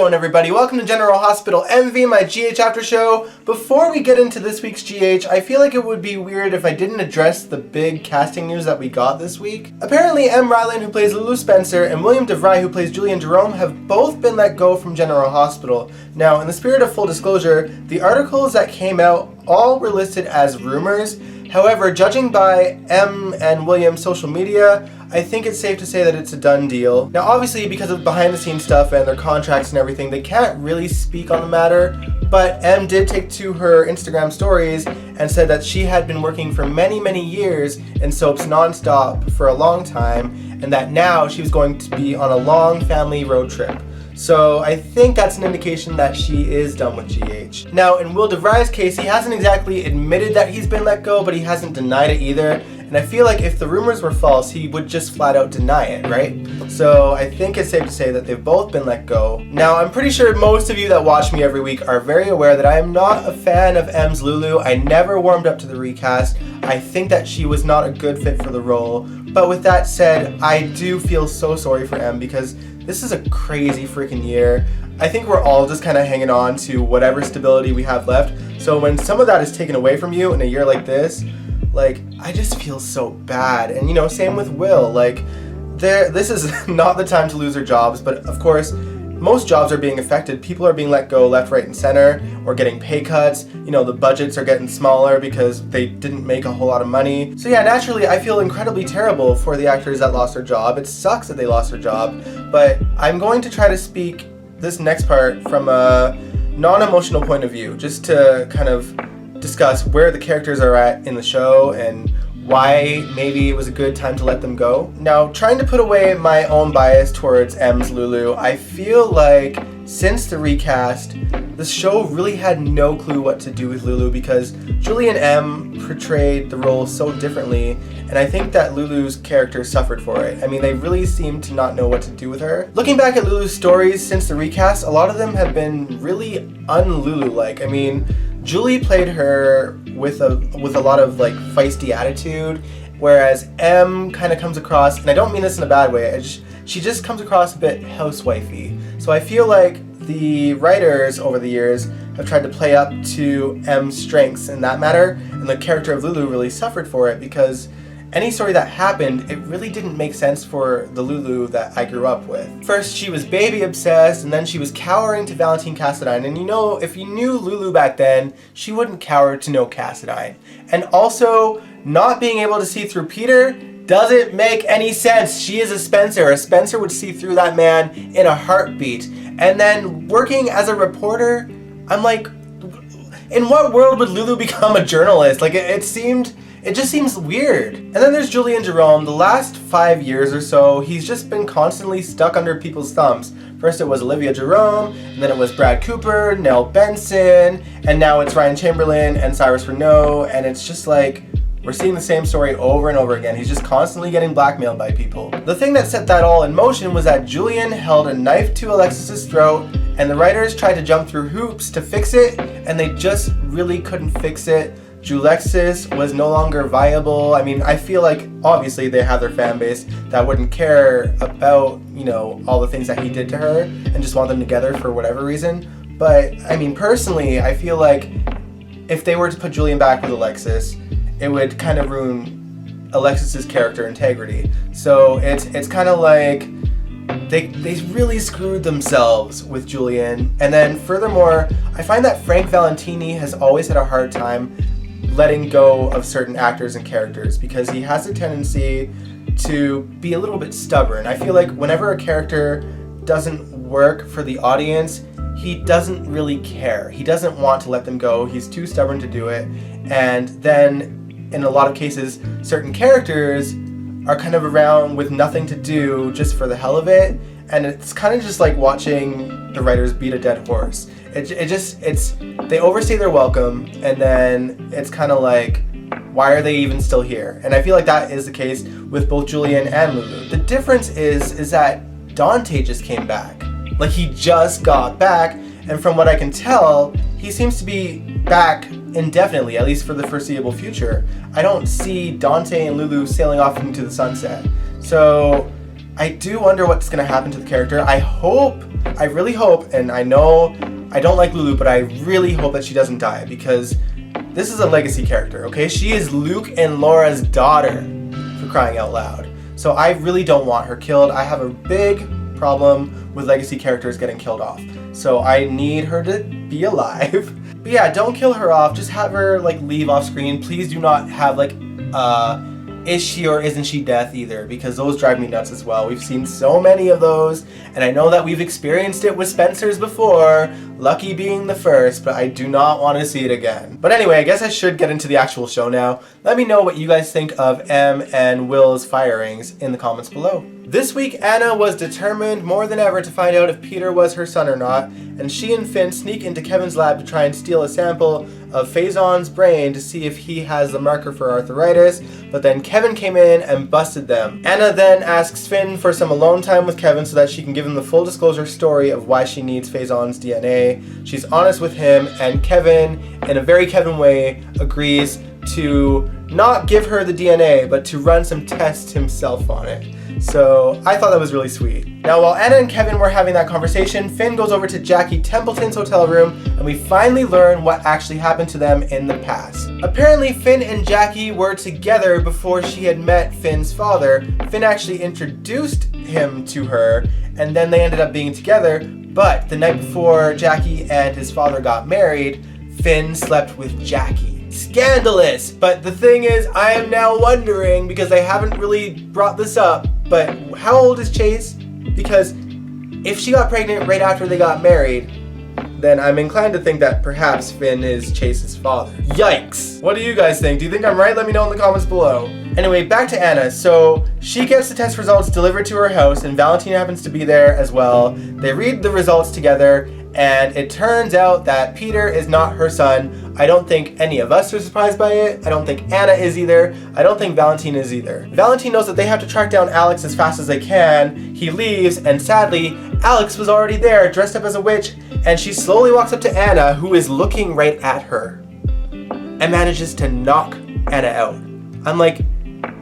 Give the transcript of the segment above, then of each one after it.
going, everybody? Welcome to General Hospital MV, my GH after show. Before we get into this week's GH, I feel like it would be weird if I didn't address the big casting news that we got this week. Apparently, Rylan, who plays Lulu Spencer, and William DeVry, who plays Julian Jerome, have both been let go from General Hospital. Now, in the spirit of full disclosure, the articles that came out all were listed as rumors. However, judging by Emme and William's social media, I think it's safe to say that it's a done deal. Now obviously, because of behind the scenes stuff and their contracts and everything, they can't really speak on the matter, but Em did take to her Instagram stories and said that she had been working for many years in soaps non-stop for a long time, and that now she was going to be on a long family road trip. So I think that's an indication that she is done with GH. Now in Will DeVry's case, he hasn't exactly admitted that he's been let go, but he hasn't denied it either. And I feel like if the rumors were false, he would just flat out deny it, right? So I think it's safe to say that they've both been let go. Now I'm pretty sure most of you that watch me every week are very aware that I am not a fan of Em's Lulu. I never warmed up to the recast. I think that she was not a good fit for the role. But with that said, I do feel so sorry for Em because this is a crazy freaking year. I think we're all just kind of hanging on to whatever stability we have left. So when some of that is taken away from you in a year like this, like, I just feel so bad. And you know, same with Will. Like, this is not the time to lose their jobs, but of course, most jobs are being affected. People are being let go left, right, and center, or getting pay cuts. You know, the budgets are getting smaller because they didn't make a whole lot of money. So yeah, naturally, I feel incredibly terrible for the actors that lost their job. It sucks that they lost their job, but I'm going to try to speak this next part from a non-emotional point of view, just to kind of discuss where the characters are at in the show and why maybe it was a good time to let them go. Now, trying to put away my own bias towards Em's Lulu, I feel like since the recast, the show really had no clue what to do with Lulu because Julie and Em portrayed the role so differently, and I think that Lulu's character suffered for it. I mean, they really seemed to not know what to do with her. Looking back at Lulu's stories since the recast, a lot of them have been really un-Lulu-like. I mean, Julie played her with a lot of like feisty attitude, whereas Em kind of comes across, and I don't mean this in a bad way, she just comes across a bit housewifey. So I feel like the writers over the years have tried to play up to Em's strengths in that matter, and the character of Lulu really suffered for it because any story that happened, it really didn't make sense for the Lulu that I grew up with. First, she was baby obsessed, and then she was cowering to Valentine Cassadine. And you know, if you knew Lulu back then, she wouldn't cower to no Cassadine. And also, not being able to see through Peter doesn't make any sense. She is a Spencer. A Spencer would see through that man in a heartbeat. And then working as a reporter, I'm like, in what world would Lulu become a journalist? Like, it just seems weird. And then there's Julian Jerome. The last 5 years or so, he's just been constantly stuck under people's thumbs. First it was Olivia Jerome, and then it was Brad Cooper, Nell Benson, and now it's Ryan Chamberlain and Cyrus Renaud, and it's just like, we're seeing the same story over and over again. He's just constantly getting blackmailed by people. The thing that set that all in motion was that Julian held a knife to Alexis's throat, and the writers tried to jump through hoops to fix it, and they just really couldn't fix it. Julexis was no longer viable. I mean, I feel like obviously they have their fan base that wouldn't care about, you know, all the things that he did to her and just want them together for whatever reason. But I mean, personally, I feel like if they were to put Julian back with Alexis, it would kind of ruin Alexis's character integrity. So it's kind of like they really screwed themselves with Julian. And then furthermore, I find that Frank Valentini has always had a hard time letting go of certain actors and characters because he has a tendency to be a little bit stubborn. I feel like whenever a character doesn't work for the audience, he doesn't really care. He doesn't want to let them go. He's too stubborn to do it. And then in a lot of cases, certain characters are kind of around with nothing to do just for the hell of it. And it's kind of just like watching the writers beat a dead horse. They overstay their welcome, and then it's kind of like, why are they even still here? And I feel like that is the case with both Julian and Lulu. The difference is that Dante just came back. Like, he just got back, and from what I can tell, he seems to be back indefinitely, at least for the foreseeable future. I don't see Dante and Lulu sailing off into the sunset. So I do wonder what's gonna happen to the character. I really hope, and I know I don't like Lulu, but I really hope that she doesn't die, because this is a legacy character, okay? She is Luke and Laura's daughter, for crying out loud. So I really don't want her killed. I have a big problem with legacy characters getting killed off. So I need her to be alive. But yeah, don't kill her off. Just have her like leave off screen. Please do not have like is she or isn't she death either, because those drive me nuts as well. We've seen so many of those, and I know that we've experienced it with Spencer's before, Lucky being the first, but I do not want to see it again. But anyway, I guess I should get into the actual show now. Let me know what you guys think of Em and Will's firings in the comments below. This week, Anna was determined more than ever to find out if Peter was her son or not, and she and Finn sneak into Kevin's lab to try and steal a sample of Faison's brain to see if he has the marker for arthritis, but then Kevin came in and busted them. Anna then asks Finn for some alone time with Kevin so that she can give him the full disclosure story of why she needs Faison's DNA. She's honest with him, and Kevin, in a very Kevin way, agrees to not give her the DNA, but to run some tests himself on it. So I thought that was really sweet. Now, while Anna and Kevin were having that conversation, Finn goes over to Jackie Templeton's hotel room, and we finally learn what actually happened to them in the past. Apparently, Finn and Jackie were together before she had met Finn's father. Finn actually introduced him to her, and then they ended up being together. But the night before Jackie and his father got married, Finn slept with Jackie. Scandalous! But the thing is, I am now wondering, because they haven't really brought this up, but how old is Chase? Because if she got pregnant right after they got married, then I'm inclined to think that perhaps Finn is Chase's father. Yikes! What do you guys think? Do you think I'm right? Let me know in the comments below. Anyway, back to Anna. So she gets the test results delivered to her house, and Valentine happens to be there as well. They read the results together, and it turns out that Peter is not her son. I don't think any of us are surprised by it. I don't think Anna is either. I don't think Valentine is either. Valentine knows that they have to track down Alex as fast as they can. He leaves, and sadly, Alex was already there, dressed up as a witch, and she slowly walks up to Anna, who is looking right at her, and manages to knock Anna out. I'm like,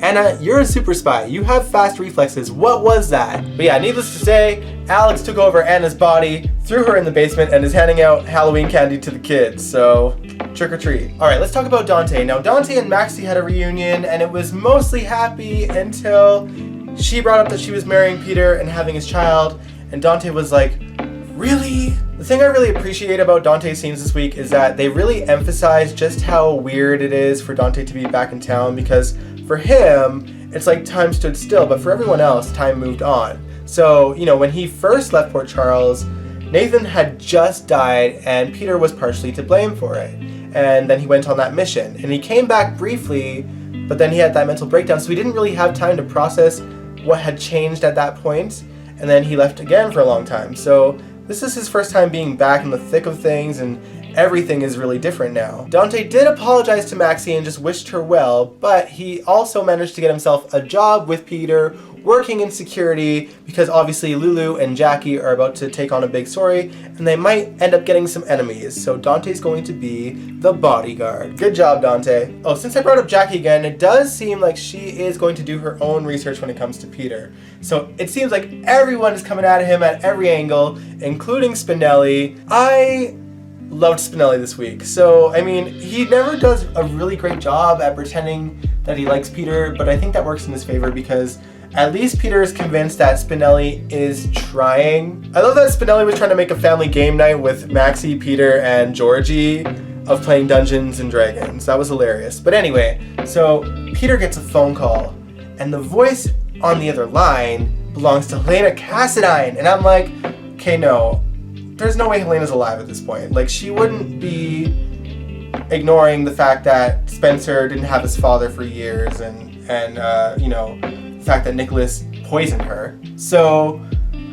Anna, you're a super spy. You have fast reflexes. What was that? But yeah, needless to say, Alex took over Anna's body, threw her in the basement, and is handing out Halloween candy to the kids. So, trick or treat. Alright, let's talk about Dante. Now, Dante and Maxie had a reunion, and it was mostly happy until she brought up that she was marrying Peter and having his child, and Dante was like, really? The thing I really appreciate about Dante's scenes this week is that they really emphasize just how weird it is for Dante to be back in town, because for him, it's like time stood still, but for everyone else, time moved on. So, you know, when he first left Port Charles, Nathan had just died, and Peter was partially to blame for it. And then he went on that mission, and he came back briefly, but then he had that mental breakdown, so he didn't really have time to process what had changed at that point, and then he left again for a long time. So this is his first time being back in the thick of things, and everything is really different now. Dante did apologize to Maxie and just wished her well, but he also managed to get himself a job with Peter, working in security, because obviously Lulu and Jackie are about to take on a big story, and they might end up getting some enemies, so Dante's going to be the bodyguard. Good job, Dante. Oh, since I brought up Jackie again, it does seem like she is going to do her own research when it comes to Peter. So it seems like everyone is coming at him at every angle, including Spinelli. I loved Spinelli this week. So, I mean, he never does a really great job at pretending that he likes Peter, but I think that works in his favor because at least Peter is convinced that Spinelli is trying. I love that Spinelli was trying to make a family game night with Maxie, Peter, and Georgie of playing Dungeons and Dragons. That was hilarious. But anyway, so Peter gets a phone call, and the voice on the other line belongs to Helena Cassadine. And I'm like, okay, no. There's no way Helena's alive at this point. Like, she wouldn't be ignoring the fact that Spencer didn't have his father for years and you know, the fact that Nikolas poisoned her. So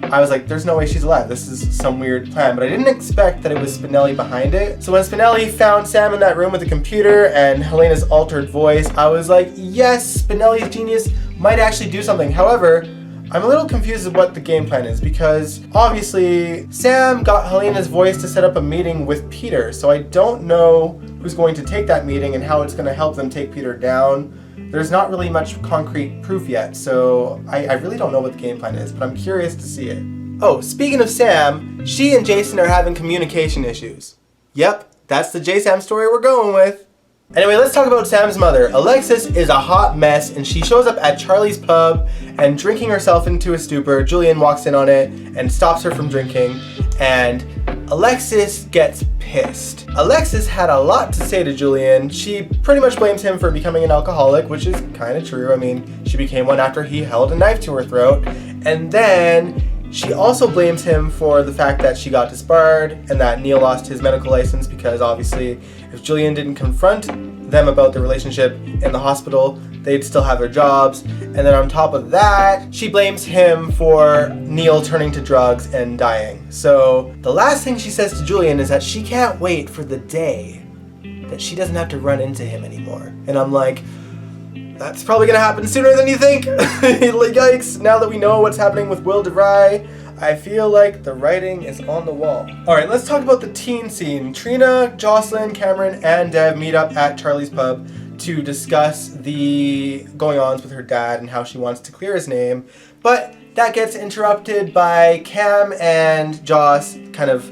I was like, there's no way she's alive. This is some weird plan. But I didn't expect that it was Spinelli behind it. So when Spinelli found Sam in that room with the computer and Helena's altered voice, I was like, yes, Spinelli's genius might actually do something. However, I'm a little confused with what the game plan is because obviously Sam got Helena's voice to set up a meeting with Peter, so I don't know who's going to take that meeting and how it's going to help them take Peter down. there's not really much concrete proof yet, so I really don't know what the game plan is, but I'm curious to see it. Oh, speaking of Sam, she and Jason are having communication issues. Yep, that's the J-Sam story we're going with. Anyway, let's talk about Sam's mother. Alexis is a hot mess, and she shows up at Charlie's pub and drinking herself into a stupor. Julian walks in on it and stops her from drinking, and Alexis gets pissed. Alexis had a lot to say to Julian. She pretty much blames him for becoming an alcoholic, which is kind of true. I mean, she became one after he held a knife to her throat. And then she also blames him for the fact that she got disbarred and that Neil lost his medical license, because obviously if Julian didn't confront them about the relationship in the hospital, they'd still have their jobs. And then on top of that, she blames him for Neil turning to drugs and dying. So the last thing she says to Julian is that she can't wait for the day that she doesn't have to run into him anymore. And I'm like, that's probably gonna happen sooner than you think. Like, yikes, now that we know what's happening with Will DeVry, I feel like the writing is on the wall. Alright, let's talk about the teen scene. Trina, Jocelyn, Cameron, and Dev meet up at Charlie's pub to discuss the going-ons with her dad and how she wants to clear his name. But that gets interrupted by Cam and Joss kind of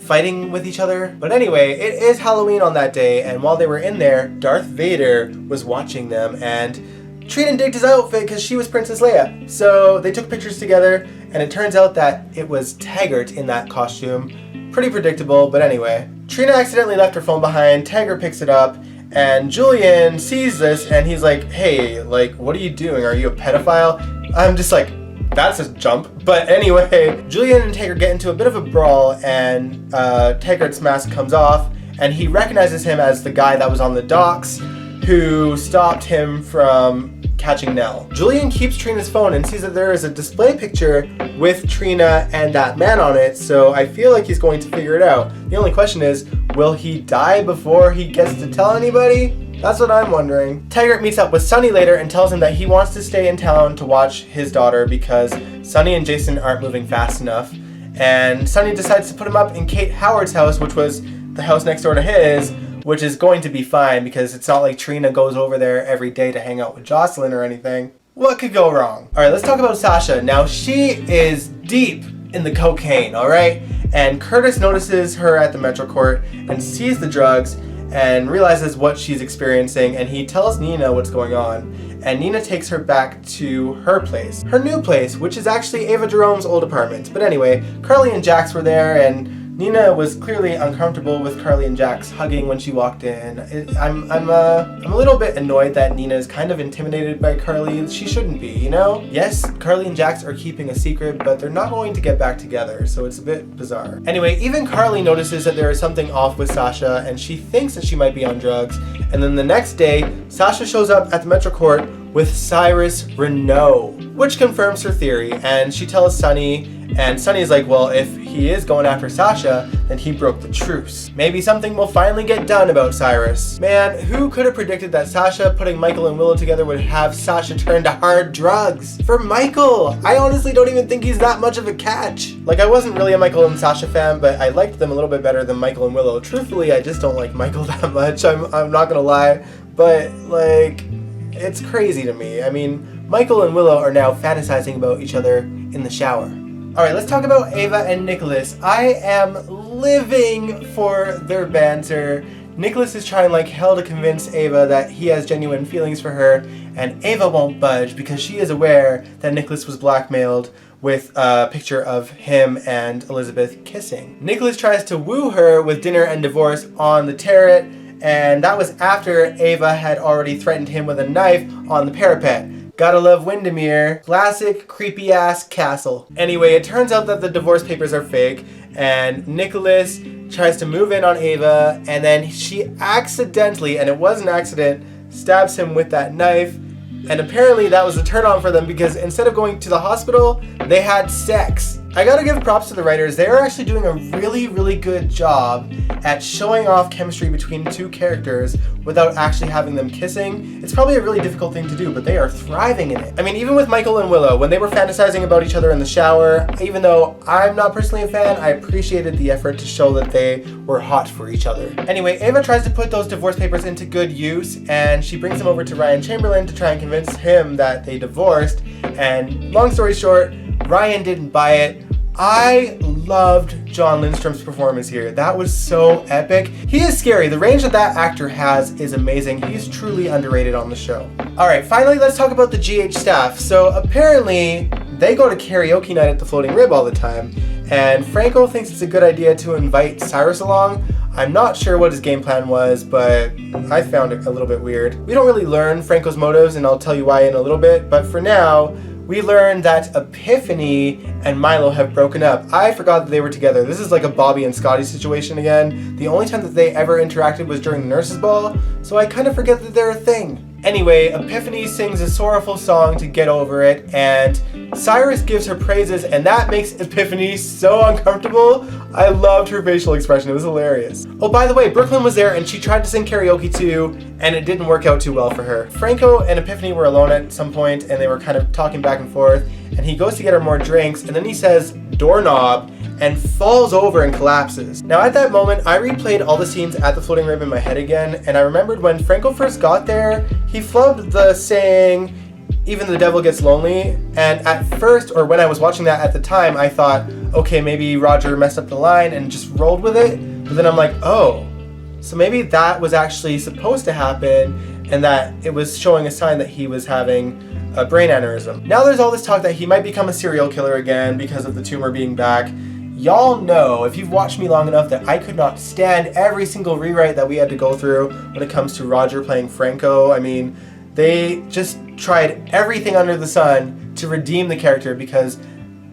fighting with each other. But anyway, it is Halloween on that day, and while they were in there, Darth Vader was watching them, and Trina digged his outfit because she was Princess Leia. So they took pictures together, and it turns out that it was Taggart in that costume. Pretty predictable, but anyway. Trina accidentally left her phone behind, Taggart picks it up, and Julian sees this, and he's like, hey, like, what are you doing? Are you a pedophile? I'm just like, that's a jump. But anyway, Julian and Taggart get into a bit of a brawl, and Taggart's mask comes off, and he recognizes him as the guy that was on the docks who stopped him from catching Nell. Julian keeps Trina's phone and sees that there is a display picture with Trina and that man on it, so I feel like he's going to figure it out. The only question is, will he die before he gets to tell anybody? That's what I'm wondering. Taggart meets up with Sonny later and tells him that he wants to stay in town to watch his daughter because Sonny and Jason aren't moving fast enough. And Sonny decides to put him up in Kate Howard's house, which was the house next door to his, which is going to be fine because it's not like Trina goes over there every day to hang out with Jocelyn or anything. What could go wrong? Alright, let's talk about Sasha. Now, she is deep in the cocaine, alright? And Curtis notices her at the Metro Court and sees the drugs and realizes what she's experiencing, and he tells Nina what's going on. And Nina takes her back to her place. Her new place, which is actually Ava Jerome's old apartment. But anyway, Carly and Jax were there, and Nina was clearly uncomfortable with Carly and Jax hugging when she walked in. I'm a little bit annoyed that Nina is kind of intimidated by Carly. She shouldn't be, you know? Yes, Carly and Jax are keeping a secret, but they're not going to get back together, so it's a bit bizarre. Anyway, even Carly notices that there is something off with Sasha, and she thinks that she might be on drugs. And then the next day, Sasha shows up at the Metro Court with Cyrus Renault, which confirms her theory, and she tells Sonny, and Sonny's like, well, if he is going after Sasha, then he broke the truce. Maybe something will finally get done about Cyrus. Man, who could have predicted that Sasha putting Michael and Willow together would have Sasha turn to hard drugs? For Michael! I honestly don't even think he's that much of a catch. Like, I wasn't really a Michael and Sasha fan, but I liked them a little bit better than Michael and Willow. Truthfully, I just don't like Michael that much, I'm not gonna lie. But, like, it's crazy to me. I mean, Michael and Willow are now fantasizing about each other in the shower. Alright, let's talk about Ava and Nikolas. I am living for their banter. Nikolas is trying like hell to convince Ava that he has genuine feelings for her, and Ava won't budge because she is aware that Nikolas was blackmailed with a picture of him and Elizabeth kissing. Nikolas tries to woo her with dinner and divorce on the terrace, and that was after Ava had already threatened him with a knife on the parapet. Gotta love Windermere. Classic creepy ass castle. Anyway, it turns out that the divorce papers are fake, and Nikolas tries to move in on Ava, and then she accidentally, and it was an accident, stabs him with that knife. And apparently that was a turn on for them because instead of going to the hospital, they had sex. I gotta give props to the writers. They are actually doing a really good job at showing off chemistry between two characters without actually having them kissing. It's probably a really difficult thing to do, but they are thriving in it. I mean, even with Michael and Willow, when they were fantasizing about each other in the shower, even though I'm not personally a fan, I appreciated the effort to show that they were hot for each other. Anyway, Ava tries to put those divorce papers into good use, and she brings them over to Ryan Chamberlain to try and convince him that they divorced, and long story short, Ryan didn't buy it. I loved John Lindstrom's performance here. That was so epic. He is scary. The range that actor has is amazing. He's truly underrated on the show. Alright, finally let's talk about the GH staff. So apparently they go to karaoke night at the Floating Rib all the time, and Franco thinks it's a good idea to invite Cyrus along. I'm not sure what his game plan was, but I found it a little bit weird. We don't really learn Franco's motives, and I'll tell you why in a little bit, but for now, we learned that Epiphany and Milo have broken up. I forgot that they were together. This is like a Bobby and Scotty situation again. The only time that they ever interacted was during the nurse's ball, so I kind of forget that they're a thing. Anyway, Epiphany sings a sorrowful song to get over it, and Cyrus gives her praises, and that makes Epiphany so uncomfortable. I loved her facial expression. It was hilarious. Oh, by the way, Brooklyn was there, and she tried to sing karaoke too, and it didn't work out too well for her. Franco and Epiphany were alone at some point, and they were kind of talking back and forth, and he goes to get her more drinks, and then he says, "doorknob," and falls over and collapses. Now at that moment, I replayed all the scenes at the Floating Rib in my head again, and I remembered when Franco first got there, he flubbed the saying, "even the devil gets lonely," and at first, or when I was watching that at the time, I thought, okay, maybe Roger messed up the line and just rolled with it, but then I'm like, oh, so maybe that was actually supposed to happen, and that it was showing a sign that he was having a brain aneurysm. Now there's all this talk that he might become a serial killer again because of the tumor being back. Y'all know, if you've watched me long enough, that I could not stand every single rewrite that we had to go through when it comes to Roger playing Franco. I mean, they just tried everything under the sun to redeem the character because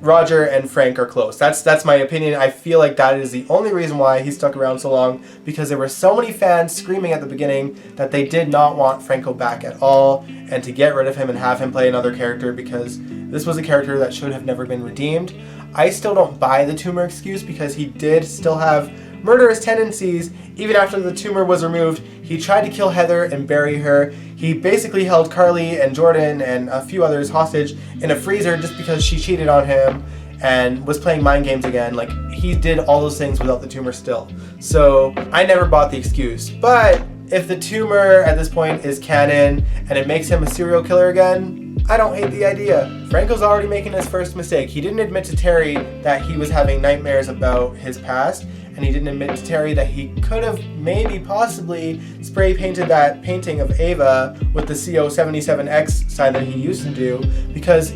Roger and Frank are close. That's my opinion. I feel like that is the only reason why he stuck around so long, because there were so many fans screaming at the beginning that they did not want Franco back at all and to get rid of him and have him play another character because this was a character that should have never been redeemed. I still don't buy the tumor excuse because he did still have murderous tendencies. Even after the tumor was removed, he tried to kill Heather and bury her. He basically held Carly and Jordan and a few others hostage in a freezer just because she cheated on him and was playing mind games again. Like, he did all those things without the tumor still. So I never bought the excuse. But if the tumor at this point is canon and it makes him a serial killer again, I don't hate the idea. Franco's already making his first mistake. He didn't admit to Terry that he was having nightmares about his past, and he didn't admit to Terry that he could have maybe possibly spray painted that painting of Ava with the CO77X sign that he used to do, because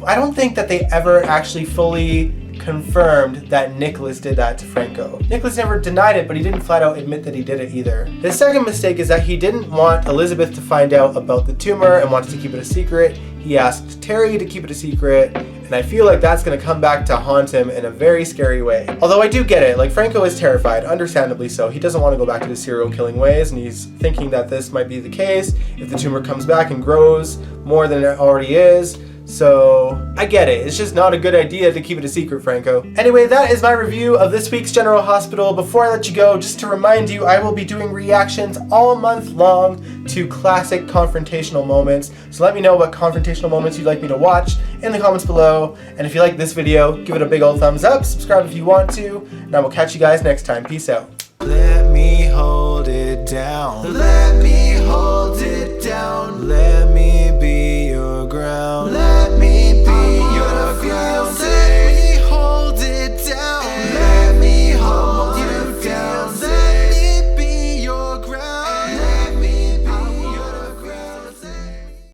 I don't think that they ever actually fully confirmed that Nikolas did that to Franco. Nikolas never denied it, but he didn't flat out admit that he did it either. His second mistake is that he didn't want Elizabeth to find out about the tumor and wanted to keep it a secret. He asked Terry to keep it a secret, and I feel like that's going to come back to haunt him in a very scary way. Although I do get it, like, Franco is terrified, understandably so. He doesn't want to go back to his serial killing ways, and he's thinking that this might be the case if the tumor comes back and grows more than it already is. So, I get it. It's just not a good idea to keep it a secret, Franco. Anyway, that is my review of this week's General Hospital. Before I let you go, just to remind you, I will be doing reactions all month long to classic confrontational moments. So let me know what confrontational moments you'd like me to watch in the comments below. And if you like this video, give it a big old thumbs up, subscribe if you want to, and I will catch you guys next time. Peace out. Let me hold it down.